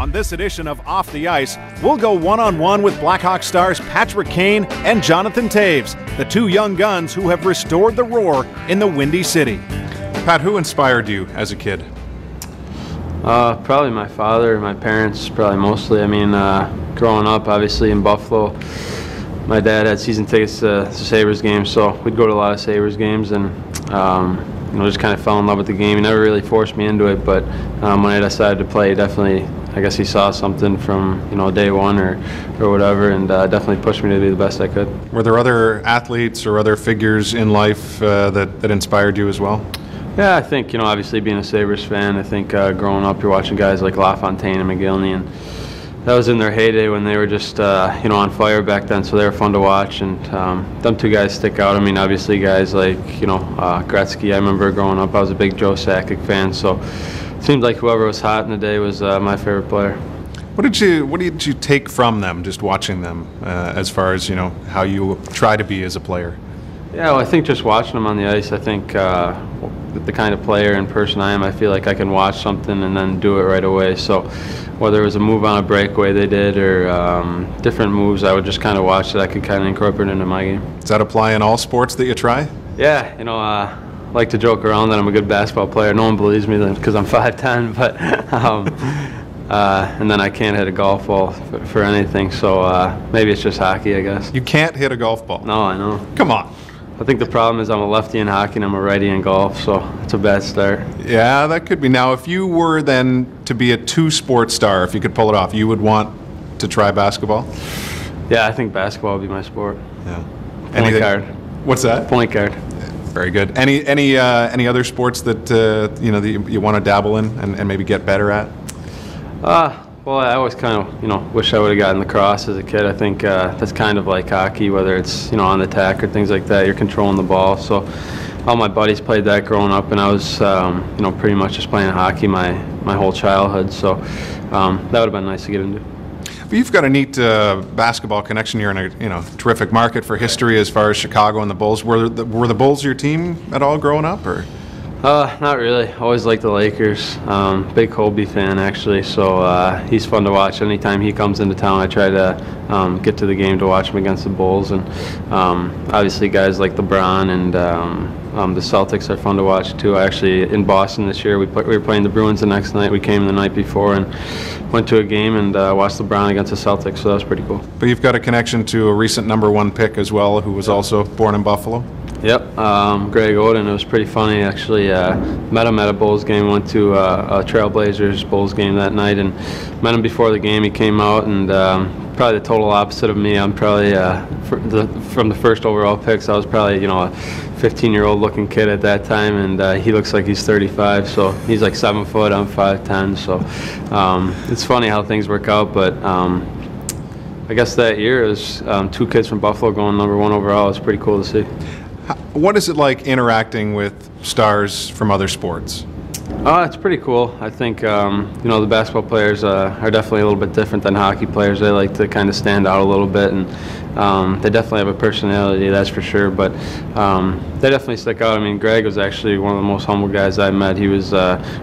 On this edition of Off the Ice, we'll go one-on-one with Blackhawks stars Patrick Kane and Jonathan Toews, the two young guns who have restored the roar in the Windy City. Pat, who inspired you as a kid? Probably my father, my parents, probably mostly. I mean, growing up, obviously, in Buffalo, my dad had season tickets to Sabres games, so we'd go to a lot of Sabres games, and just kind of fell in love with the game. He never really forced me into it, but when I decided to play, definitely, I guess he saw something from day one or whatever, and definitely pushed me to do the best I could. Were there other athletes or other figures in life that inspired you as well? Yeah, I think, obviously being a Sabres fan, I think growing up you're watching guys like LaFontaine and McGillney, and that was in their heyday when they were just, on fire back then, so they were fun to watch, and them two guys stick out. I mean, obviously guys like, Gretzky. I remember growing up, I was a big Joe Sakic fan, so it seemed like whoever was hot in the day was my favorite player. What did you take from them, just watching them, as far as, how you try to be as a player? Yeah, well, I think just watching them on the ice, I think the kind of player and person I am, I feel like I can watch something and then do it right away. So whether it was a move on a breakaway they did or different moves, I would just kind of watch that I could kind of incorporate into my game. Does that apply in all sports that you try? Yeah, I like to joke around that I'm a good basketball player. No one believes me because I'm 5'10", but and then I can't hit a golf ball for anything, so maybe it's just hockey, I guess. You can't hit a golf ball? No, I know. Come on. I think the problem is I'm a lefty in hockey and I'm a righty in golf, so it's a bad start. Yeah, that could be. Now, if you were then to be a two-sport star, if you could pull it off, you would want to try basketball? Yeah, I think basketball would be my sport. Yeah. Point guard. What's that? Point guard. Very good. Any other sports that that you want to dabble in and maybe get better at? Well, I always kind of, wish I would have gotten lacrosse as a kid. I think that's kind of like hockey, whether it's, on attack or things like that. You're controlling the ball. So all my buddies played that growing up, and I was, pretty much just playing hockey my whole childhood. So that would have been nice to get into. But you've got a neat basketball connection. You're in a terrific market for history as far as Chicago and the Bulls. Were the Bulls your team at all growing up, or? Not really. Always liked the Lakers. Big Kobe fan, actually, so he's fun to watch. Anytime he comes into town, I try to get to the game to watch him against the Bulls. And obviously guys like LeBron and the Celtics are fun to watch, too. Actually, in Boston this year, we were playing the Bruins the next night. We came the night before and went to a game and watched LeBron against the Celtics, so that was pretty cool. But you've got a connection to a recent #1 pick as well, who was also born in Buffalo? Yep, Greg Oden. It was pretty funny, actually. Met him at a Bulls game, went to a Trailblazers Bulls game that night, and met him before the game. He came out, and probably the total opposite of me. I'm probably, from the first overall picks, I was probably, a 15-year-old looking kid at that time, and he looks like he's 35, so he's like 7 foot, I'm 5'10", so it's funny how things work out, but I guess that year it was two kids from Buffalo going #1 overall. It's pretty cool to see. What is it like interacting with stars from other sports? It's pretty cool. I think, the basketball players are definitely a little bit different than hockey players. They like to kind of stand out a little bit, and they definitely have a personality, that's for sure, but they definitely stick out. I mean, Greg was actually one of the most humble guys I met. He was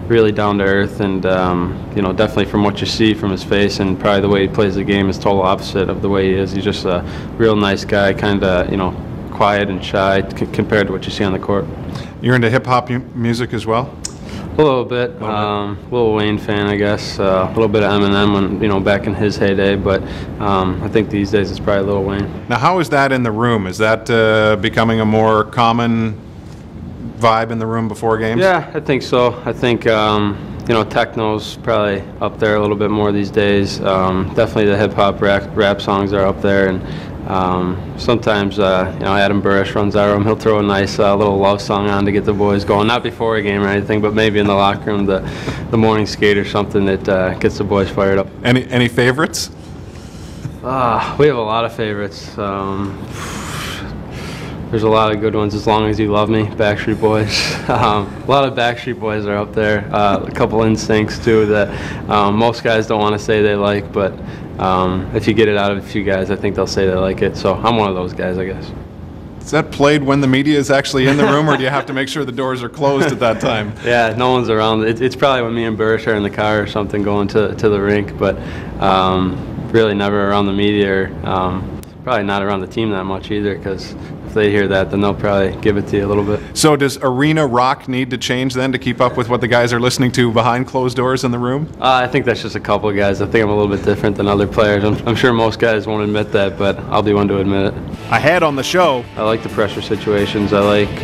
really down to earth, and, definitely from what you see from his face and probably the way he plays the game is total opposite of the way he is. He's just a real nice guy, kind of, quiet and shy compared to what you see on the court. You're into hip-hop music as well? A little bit. Lil Wayne fan, I guess. A little bit of Eminem when, back in his heyday, but I think these days it's probably Lil Wayne. Now, how is that in the room? Is that becoming a more common vibe in the room before games? Yeah, I think so. I think, techno's probably up there a little bit more these days. Definitely the hip-hop rap songs are up there, and sometimes, Adam Burrish runs our room. He'll throw a nice little love song on to get the boys going. Not before a game or anything, but maybe in the locker room, the morning skate or something that gets the boys fired up. Any favorites? We have a lot of favorites. There's a lot of good ones. As Long As You Love Me, Backstreet Boys. A lot of Backstreet Boys are up there. A couple Instincts too that most guys don't want to say they like, but if you get it out of a few guys, I think they'll say they like it. So I'm one of those guys, I guess. Is that played when the media is actually in the room, or do you have to make sure the doors are closed at that time? Yeah, no one's around. It's probably when me and Burrish are in the car or something going to the rink, but really never around the media, or probably not around the team that much either, because if they hear that, then they'll probably give it to you a little bit. So does arena rock need to change then to keep up with what the guys are listening to behind closed doors in the room? I think that's just a couple of guys. I think I'm a little bit different than other players. I'm sure most guys won't admit that, but I'll be one to admit it. Ahead on the show, I like the pressure situations. I like,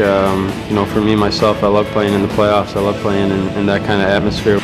for me, myself, I love playing in the playoffs. I love playing in that kind of atmosphere.